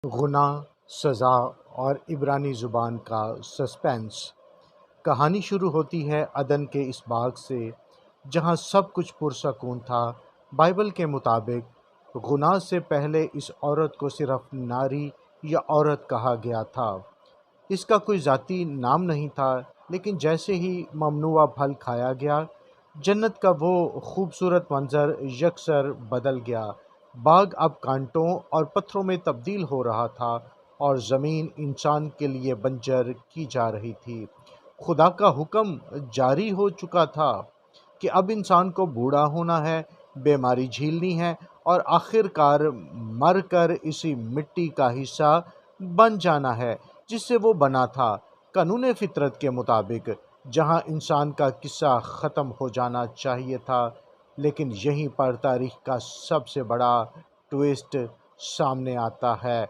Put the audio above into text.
گناہ، سزا اور عبرانی زبان کا سسپینس۔ کہانی شروع ہوتی ہے عدن کے اس باغ سے جہاں سب کچھ پرسکون تھا۔ بائبل کے مطابق گناہ سے پہلے اس عورت کو صرف ناری یا عورت کہا گیا تھا۔ اس کا کوئی ذاتی نام نہیں تھا، لیکن جیسے ہی ممنوعہ پھل کھایا گیا، جنت کا وہ خوبصورت منظر یکسر بدل گیا۔ باغ اب کانٹوں اور پتھروں میں تبدیل ہو رہا تھا اور زمین انسان کے لیے بنجر کی جا رہی تھی۔ خدا کا حکم جاری ہو چکا تھا کہ اب انسان کو بوڑھا ہونا ہے، بیماری جھیلنی ہے اور آخر کار مر کر اسی مٹی کا حصہ بن جانا ہے جس سے وہ بنا تھا۔ قانون فطرت کے مطابق جہاں انسان کا قصہ ختم ہو جانا چاہیے تھا، لیکن یہیں پر تاریخ کا سب سے بڑا ٹویسٹ سامنے آتا ہے۔